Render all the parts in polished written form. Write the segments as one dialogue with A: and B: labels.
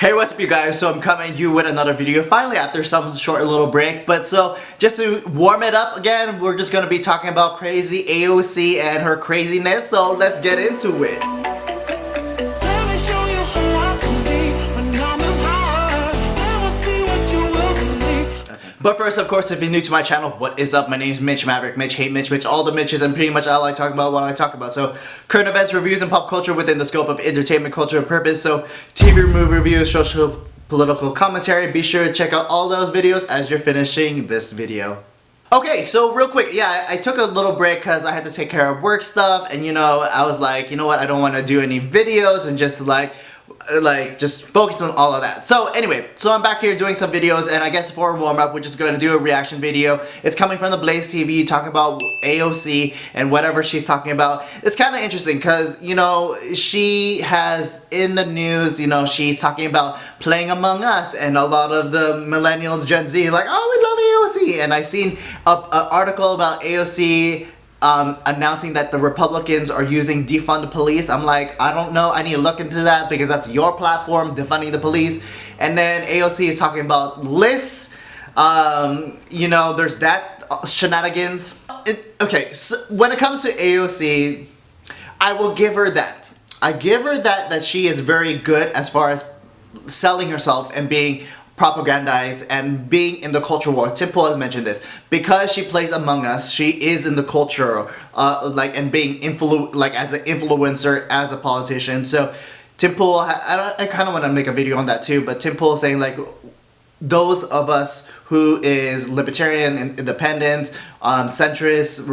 A: Hey, what's up you guys? So I'm coming to you with another video finally after some short little break. But so just to warm it up again, we're just gonna be talking about crazy AOC and her craziness. So let's get into it. But first, of course, if you're new to my channel, what is up? My name is Mitch Maverick, Mitch, Hate Mitch, Mitch, all the Mitches, and pretty much all I talk about what I talk about. So, current events, reviews, and pop culture within the scope of entertainment, culture, and purpose. So, TV, movie reviews, social, political commentary. Be sure to check out all those videos as you're finishing this video. Okay, so real quick, yeah, I took a little break because I had to take care of work stuff, and you know, I was like, you know what, I don't want to do any videos and just just focus on all of that. So anyway, so I'm back here doing some videos, and I guess for a warm-up we're just going to do a reaction video. It's coming from the Blaze TV talking about AOC and whatever she's talking about. It's kind of interesting because, you know, she has in the news, you know, she's talking about playing Among Us, and a lot of the millennials, Gen Z, like, oh, we love AOC. And I seen an article about AOC announcing that the Republicans are using defund the police. I'm like, I don't know, I need to look into that because that's your platform, defunding the police. And then AOC is talking about lists. You know, there's that shenanigans. Okay, so when it comes to AOC, I will give her that. I give her that she is very good as far as selling herself and being propagandized and being in the culture war. Temple has mentioned this. Because she plays Among Us, she is in the culture, and being as an influencer, as a politician. So Temple, I kind of want to make a video on that too, but Temple is saying like, those of us who is libertarian and independent, centrist,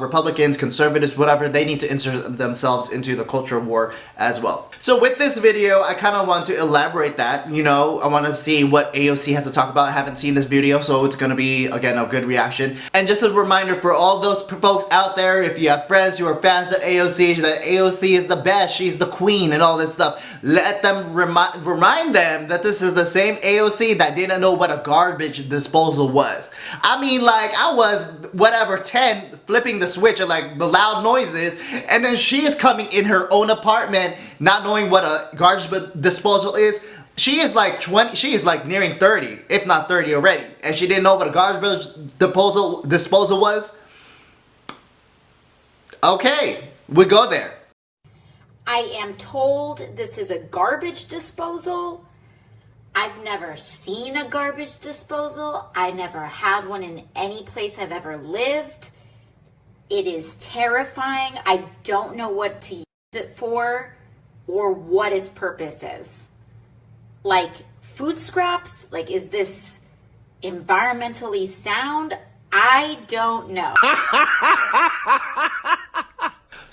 A: Republicans, conservatives, whatever, they need to insert themselves into the culture war as well. So with this video, I kind of want to elaborate that, you know, I want to see what AOC has to talk about. I haven't seen this video, so it's going to be, again, a good reaction. And just a reminder for all those folks out there, if you have friends who are fans of AOC, that AOC is the best, she's the queen and all this stuff, let them remind them that this is the same AOC that didn't know what a garbage disposal was. I mean, like, I was, whatever, 10, flipping the switch and like the loud noises, and then she is coming in her own apartment not knowing what a garbage disposal is. She is like 20, she is like nearing 30, if not 30 already, and she didn't know what a garbage disposal was. Okay, we go there.
B: I am told this is a garbage disposal. I've never seen a garbage disposal. I never had one in any place I've ever lived. It is terrifying. I don't know what to use it for or what its purpose is. Like, food scraps? Like, is this environmentally sound? I don't know.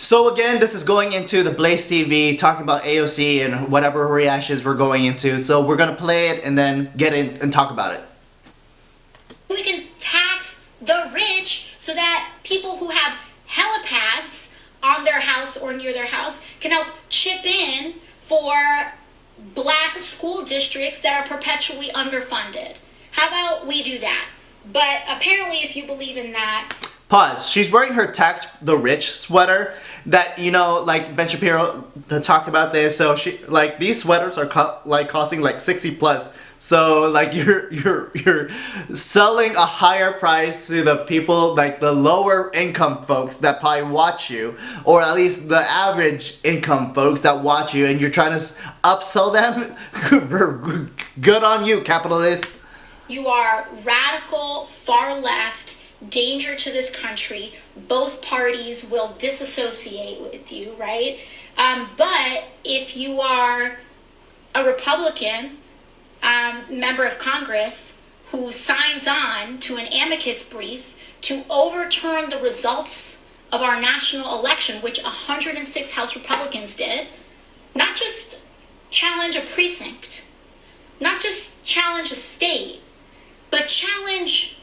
A: So again, this is going into the Blaze TV, talking about AOC and whatever reactions we're going into. So we're going to play it and then get in and talk about it.
C: We can tax the rich so that people who have helipads on their house or near their house can help chip in for black school districts that are perpetually underfunded. How about we do that? But apparently if you believe in that...
A: Pause. She's wearing her Tax the Rich sweater that, you know, like Ben Shapiro to talk about this. So she, like, these sweaters are costing like 60 plus. So like you're selling a higher price to the people, like the lower income folks that probably watch you, or at least the average income folks that watch you, and you're trying to upsell them. Good on you, capitalist.
C: You are radical, far left, danger to this country. Both parties will disassociate with you, right? But if you are a Republican member of Congress who signs on to an amicus brief to overturn the results of our national election, which 106 House Republicans did, not just challenge a precinct, not just challenge a state, but challenge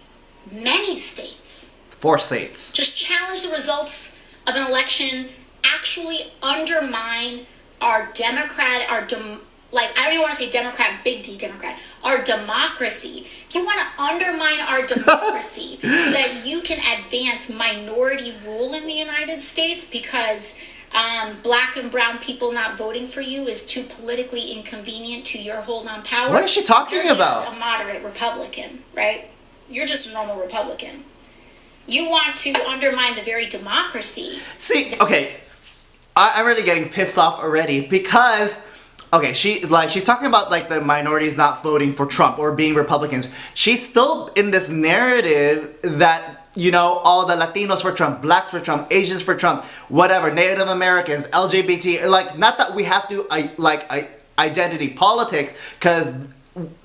C: many states.
A: 4 states.
C: Just challenge the results of an election, actually undermine our democratic, I don't even want to say Democrat, big D Democrat, our democracy. If you want to undermine our democracy so that you can advance minority rule in the United States because Black and brown people not voting for you is too politically inconvenient to your hold on power.
A: What is she talking
C: You're
A: about?
C: just a moderate Republican, right? You're just a normal Republican. You want to undermine the very democracy.
A: See, okay, I'm really getting pissed off already because, okay, she's talking about like the minorities not voting for Trump or being Republicans. She's still in this narrative that, you know, all the Latinos for Trump, blacks for Trump, Asians for Trump, whatever, Native Americans, LGBT, like, not that we have to identity politics, because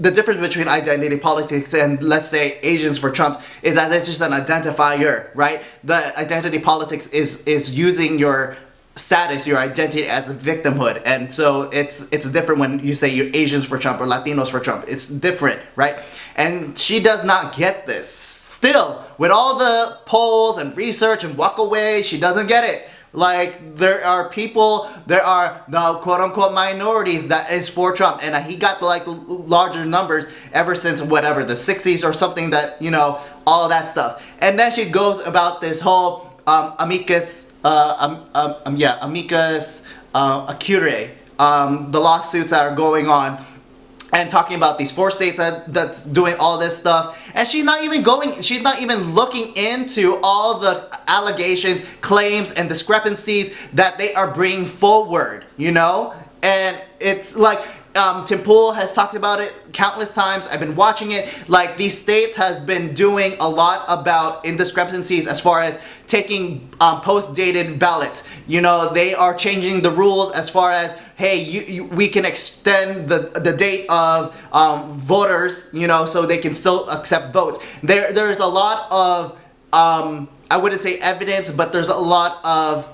A: the difference between identity politics and, let's say, Asians for Trump is that it's just an identifier, right? The identity politics is using your status, your identity as a victimhood, and so it's different when you say you're Asians for Trump or Latinos for Trump. It's different, right? And she does not get this. Still, with all the polls and research and walk away, she doesn't get it. Like, there are the quote-unquote minorities that is for Trump, and he got the like larger numbers ever since whatever, the 60s or something, that, you know, all of that stuff. And then she goes about this whole amicus curiae, the lawsuits that are going on, and talking about these 4 states that's doing all this stuff, and she's not even looking into all the allegations, claims, and discrepancies that they are bringing forward, you know? And it's like, Tim Pool has talked about it countless times. I've been watching it. Like, these states has been doing a lot about indiscrepancies as far as taking post-dated ballots. You know, they are changing the rules as far as, hey, we can extend the date of voters, you know, so they can still accept votes. There's a lot of, I wouldn't say evidence, but there's a lot of,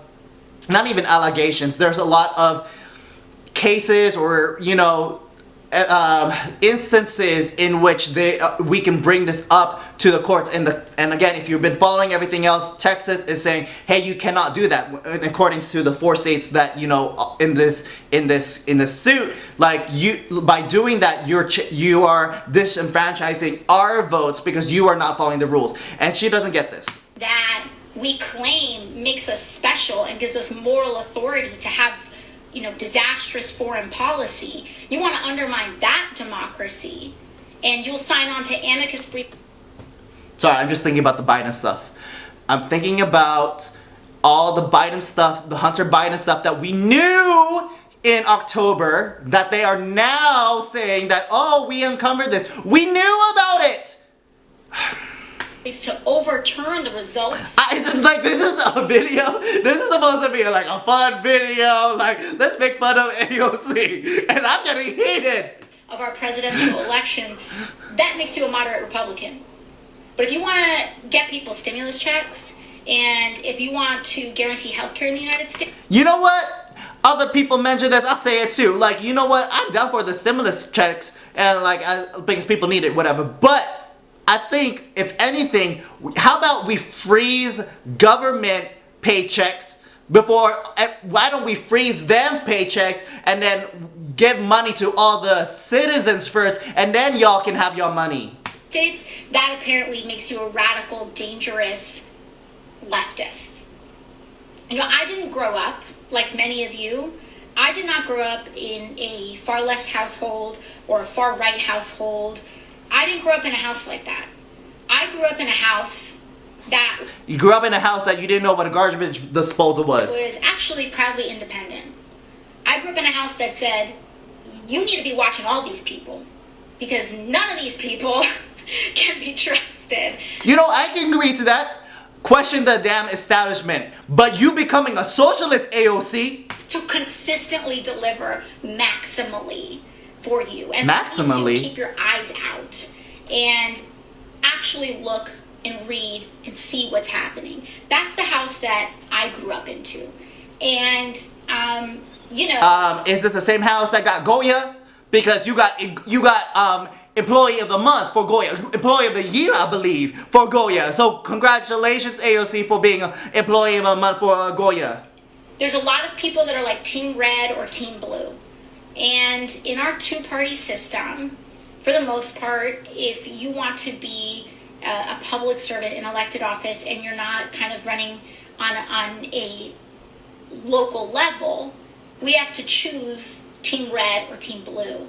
A: not even allegations, there's a lot of cases or, you know, instances in which we can bring this up to the courts. And again, if you've been following everything else, Texas is saying, hey, you cannot do that, according to the 4 states that, you know, in this suit. Like, by doing that, you are disenfranchising our votes because you are not following the rules. And she doesn't get this.
C: That we claim makes us special and gives us moral authority to have, you know, disastrous foreign policy. You want to undermine that democracy, and you'll sign on to amicus brief.
A: Sorry, I'm just thinking about the Biden stuff. I'm thinking about all the Biden stuff, the Hunter Biden stuff that we knew in October, that they are now saying that, oh, we uncovered this. We knew about it!
C: To overturn the results.
A: It's just like, this is a video. This is supposed to be like a fun video. Like, let's make fun of AOC. And I'm getting heated.
C: Of our presidential election. That makes you a moderate Republican. But if you want to get people stimulus checks, and if you want to guarantee healthcare in the United States.
A: You know what? Other people mention this. I'll say it too. Like, you know what? I'm down for the stimulus checks. And like, because people need it, whatever. But I think, if anything, how about we freeze government paychecks before, why don't we freeze them paychecks and then give money to all the citizens first, and then y'all can have your money.
C: States, that apparently makes you a radical, dangerous leftist. You know, I didn't grow up, like many of you, I did not grow up in a far left household or a far right household. I didn't grow up in a house like that. I grew up in a house that...
A: You grew up in a house that you didn't know what a garbage disposal was.
C: Was actually proudly independent. I grew up in a house that said, you need to be watching all these people, because none of these people can be trusted.
A: You know, I can agree to that. Question the damn establishment. But you becoming a socialist, AOC...
C: To consistently deliver maximally for you. And
A: maximally?
C: So you keep your eyes out and actually look and read and see what's happening. That's the house that I grew up into. And, you know...
A: is this the same house that got Goya? Because you got Employee of the Month for Goya. Employee of the Year, I believe, for Goya. So congratulations, AOC, for being Employee of the Month for Goya.
C: There's a lot of people that are like Team Red or Team Blue. And in our two-party system, for the most part, if you want to be a public servant in elected office and you're not kind of running on a local level, we have to choose Team Red or Team Blue.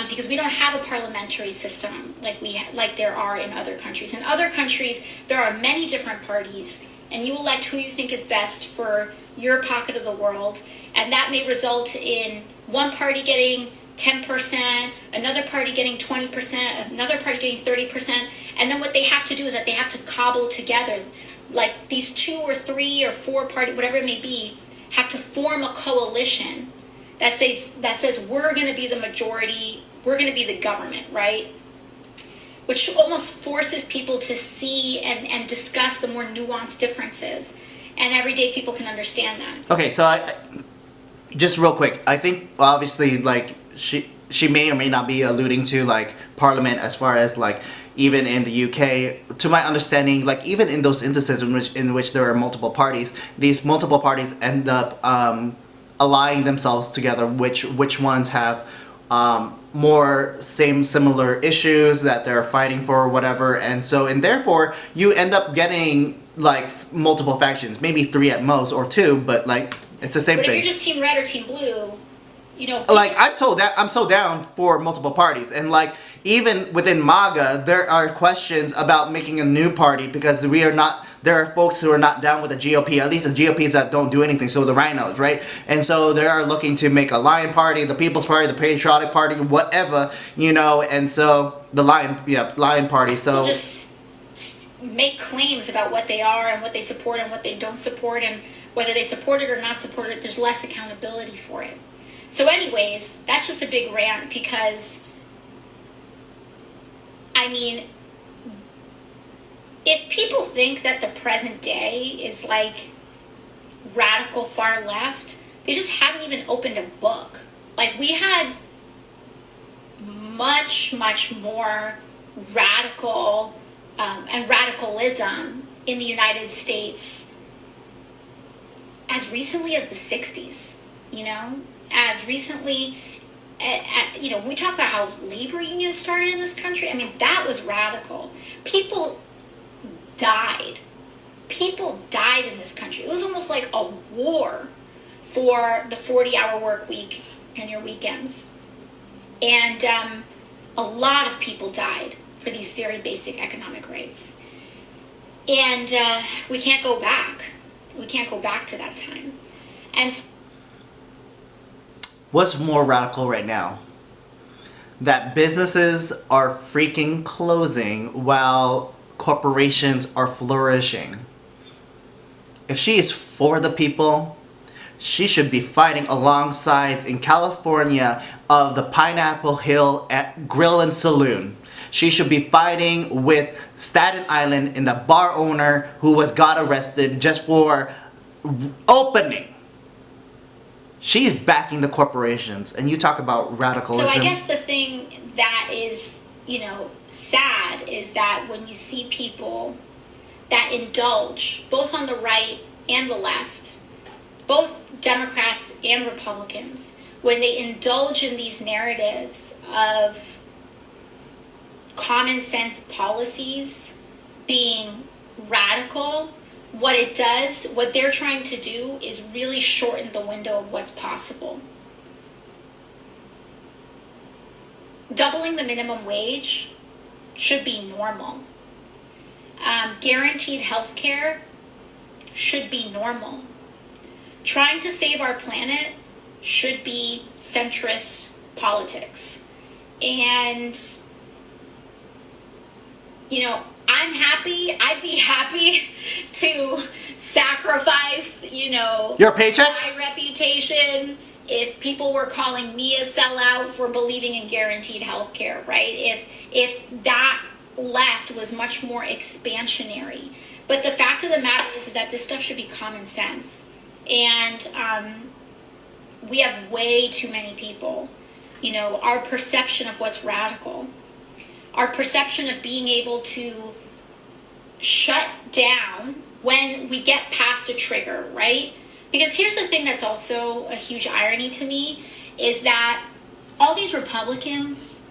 C: Because we don't have a parliamentary system like there are in other countries. In other countries, there are many different parties, and you elect who you think is best for your pocket of the world, and that may result in one party getting 10%, another party getting 20%, another party getting 30%, and then what they have to do is that they have to cobble together, like these 2 or 3 or 4 party, whatever it may be, have to form a coalition that says we're going to be the majority, we're going to be the government, right? Which almost forces people to see and discuss the more nuanced differences, and everyday people can understand that.
A: Okay, so I just real quick, I think obviously like she may or may not be alluding to like Parliament as far as like even in the UK. To my understanding, like even in those instances in which there are multiple parties, these multiple parties end up allying themselves together, which ones have more similar issues that they're fighting for or whatever, and therefore you end up getting like multiple factions, maybe 3 at most or 2, but like it's the same thing.
C: But if you're just Team Red or Team Blue, you know,
A: like I'm so down for multiple parties, and like even within MAGA there are questions about making a new party because there are folks who are not down with the GOP, at least the GOPs that don't do anything, so the rhinos, right? And so they are looking to make a Lion Party, the People's Party, the Patriotic Party, whatever, you know, and so the Lion Party, so...
C: We'll just make claims about what they are and what they support and what they don't support, and whether they support it or not support it, there's less accountability for it. So anyways, that's just a big rant because, I mean, if people think that the present day is like radical far left, they just haven't even opened a book. Like we had much, much more radical and radicalism in the United States as recently as the 60s, you know? As recently, you know, when we talk about how labor unions started in this country, I mean, that was radical. People died. People died in this country. It was almost like a war for the 40-hour work week and your weekends. And a lot of people died for these very basic economic rights. And we can't go back. We can't go back to that time. And
A: what's more radical right now? That businesses are freaking closing while corporations are flourishing. If she is for the people, she should be fighting alongside in California of the Pineapple Hill Grill and Saloon. She should be fighting with Staten Island in the bar owner who got arrested just for opening. She's backing the corporations, and you talk about radicalism.
C: So I guess the thing that is, you know, sad is that when you see people that indulge, both on the right and the left, both Democrats and Republicans, when they indulge in these narratives of common sense policies being radical, what they're trying to do is really shorten the window of what's possible. Doubling the minimum wage should be normal. Guaranteed health care should be normal. Trying to save our planet should be centrist politics. And, you know, I'd be happy to sacrifice, you know,
A: your paycheck,
C: my reputation, if people were calling me a sellout for believing in guaranteed health care, right? If that left was much more expansionary. But the fact of the matter is that this stuff should be common sense. And we have way too many people, you know, our perception of what's radical, our perception of being able to shut down when we get past a trigger, right? Because here's the thing that's also a huge irony to me is that all these Republicans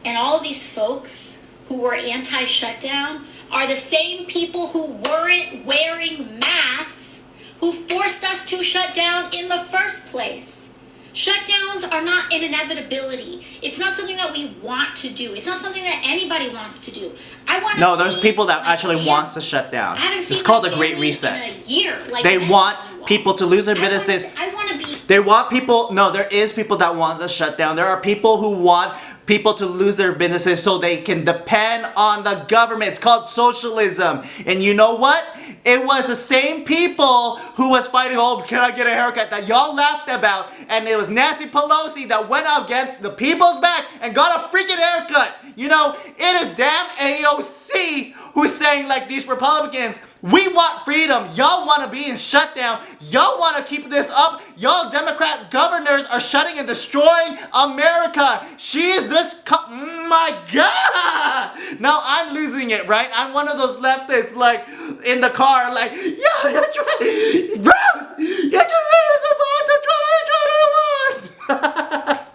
C: and all of these folks who were anti-shutdown are the same people who weren't wearing masks, who forced us to shut down in the first place. Shutdowns are not an inevitability. It's not something that we want to do. It's not something that anybody wants to do. I want to.
A: No, there's people that actually want to shut down. It's called the Great Reset.
C: In a year. Like
A: they want people to lose their businesses.
C: I want to be.
A: They want people. No, there is people that want to shut down. There are people who want people to lose their businesses so they can depend on the government. It's called socialism. And you know what? It was the same people who was fighting, oh, can I get a haircut, that y'all laughed about. And it was Nancy Pelosi that went out against the people's back and got a freaking haircut. You know, it is damn AOC who's saying, like, these Republicans, we want freedom. Y'all want to be in shutdown. Y'all want to keep this up. Y'all Democrat governors are shutting and destroying America. She is this, my God. Now I'm losing it, right? I'm one of those leftists, like, in the car, like, yeah, you're trying, bro, you're just about to try.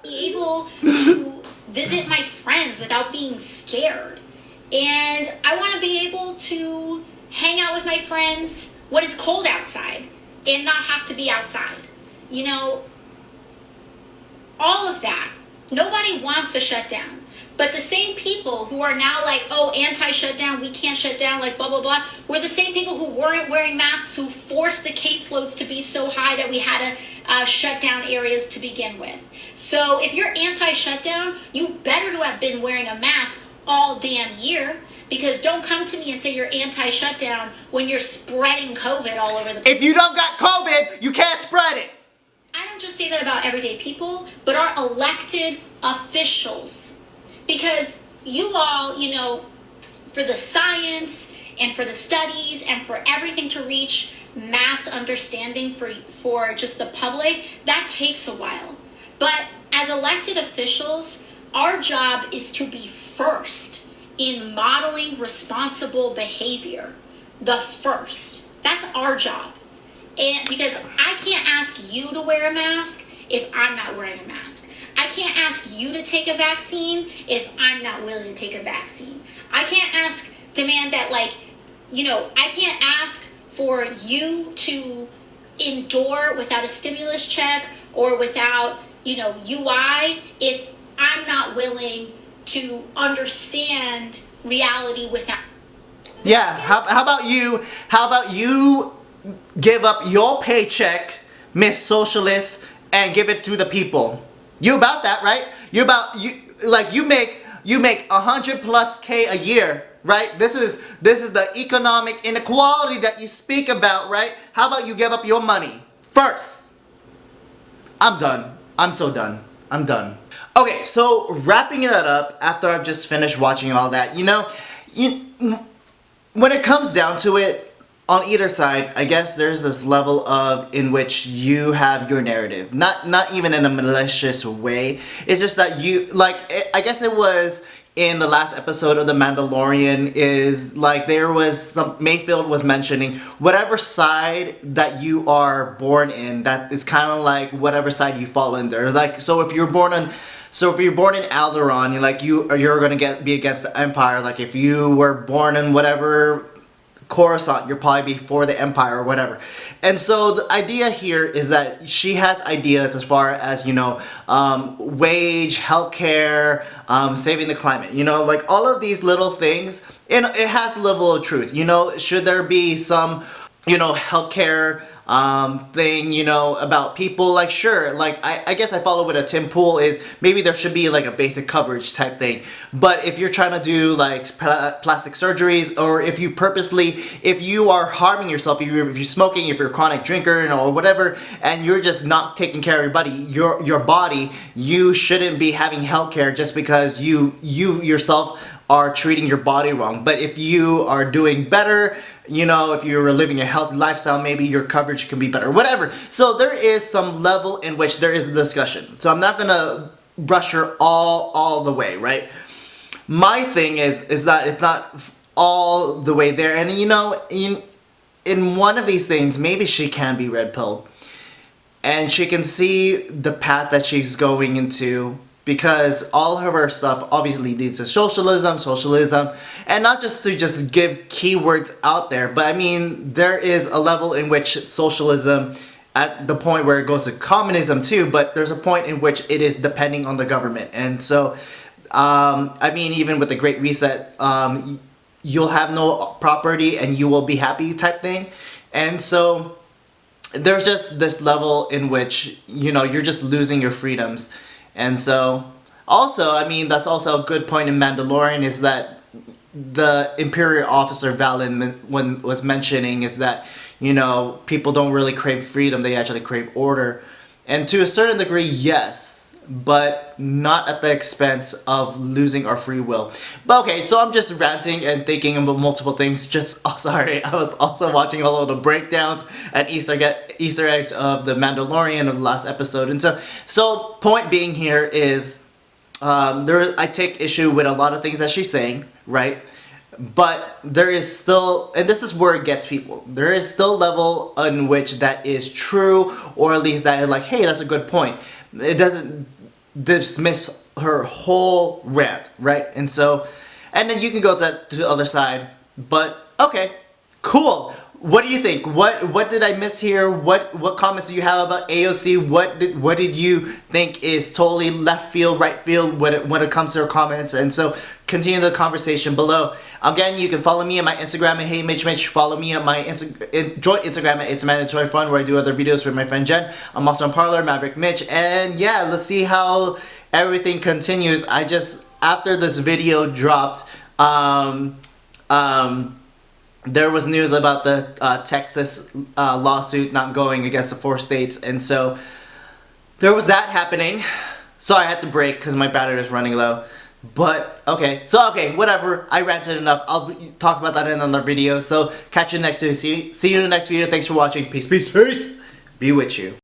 C: Be able to visit my friends without being scared. And I want to be able to hang out with my friends when it's cold outside and not have to be outside. You know, all of that. Nobody wants to shut down. But the same people who are now like, oh, anti-shutdown, we can't shut down, like blah, blah, blah, were the same people who weren't wearing masks, who forced the caseloads to be so high that we had to shut down areas to begin with. So if you're anti-shutdown, you better to have been wearing a mask all damn year. Because don't come to me and say you're anti-shutdown when you're spreading COVID all over the place.
A: If you don't got COVID, you can't spread it.
C: I don't just say that about everyday people, but our elected officials. Because you all, you know, for the science and for the studies and for everything to reach mass understanding for just the public, that takes a while. But as elected officials, our job is to be first in modeling responsible behavior. The first. That's our job. And because I can't ask you to wear a mask if I'm not wearing a mask. I can't ask you to take a vaccine if I'm not willing to take a vaccine. I can't demand that, like, you know, I can't ask for you to endure without a stimulus check or without, you know, UI if I'm not willing to understand reality without.
A: Yeah, how about you give up your paycheck, Miss Socialist, and give it to the people? You about that, right? You make 100+ K a year, right? This is the economic inequality that you speak about, right? How about you give up your money first? I'm done. I'm so done. I'm done. Okay, so wrapping that up after I've just finished watching all that, you know, when it comes down to it, on either side, I guess there's this level of in which you have your narrative. Not even in a malicious way. It's just that you, like, I guess it was in the last episode of The Mandalorian, is like there was some, Mayfield was mentioning whatever side that you are born in, that is kind of like whatever side you fall in there. Like, so if you're born in Alderaan, you're gonna be against the Empire. Like if you were born in whatever Coruscant, you're probably be for the Empire or whatever. And so the idea here is that she has ideas as far as, you know, wage, healthcare, saving the climate, you know, like all of these little things, and it has a level of truth. You know, should there be some, you know, healthcare thing, you know, about people, like, sure, like, I guess I follow with a Tim Pool is maybe there should be like a basic coverage type thing. But if you're trying to do like plastic surgeries, or if you are harming yourself, if you're smoking, if you're a chronic drinker, or whatever, and you're just not taking care of your body, you shouldn't be having healthcare just because you yourself are treating your body wrong. But if you are doing better, you know, if you're living a healthy lifestyle, maybe your coverage can be better, whatever. So there is some level in which there is a discussion. So I'm not gonna brush her all the way, right? My thing is that it's not all the way there. And you know, in one of these things, maybe she can be red pilled. And she can see the path that she's going into. because all of her stuff obviously leads to socialism, and not just to just give keywords out there, but I mean, there is a level in which socialism, at the point where it goes to communism too, but there's a point in which it is depending on the government. And so, I mean, even with the Great Reset, you'll have no property and you will be happy type thing. And so, there's just this level in which, you know, you're just losing your freedoms. And so, also, I mean, that's also a good point in Mandalorian, is that the Imperial officer Valen was mentioning is that, you know, people don't really crave freedom, they actually crave order. And to a certain degree, yes, but not at the expense of losing our free will. But okay, so I'm just ranting and thinking about multiple things. Just, oh sorry, I was also watching all of the breakdowns and Easter eggs of the Mandalorian of the last episode. And so point being here is, I take issue with a lot of things that she's saying, right? But there is still, and this is where it gets people, there is still a level in which that is true, or at least that is like, hey, that's a good point. It doesn't dismiss her whole rant, right? And so, and then you can go to the other side, but okay, cool. What do you think? What did I miss here? What comments do you have about AOC? What did you think is totally left field, right field when it comes to her comments? And so continue the conversation below. Again, you can follow me on my Instagram at HeyMitchMitch. Follow me on my joint Instagram at It's Mandatory Fun, where I do other videos with my friend Jen. I'm also on Parler, Maverick Mitch, and yeah, let's see how everything continues. I just, after this video dropped, there was news about the Texas lawsuit not going against the 4 states, and so there was that happening. So I had to break because my battery is running low. But okay, whatever. I ranted enough. I'll talk about that in another video. So catch you next video. See you in the next video. Thanks for watching. Peace, peace, peace. Be with you.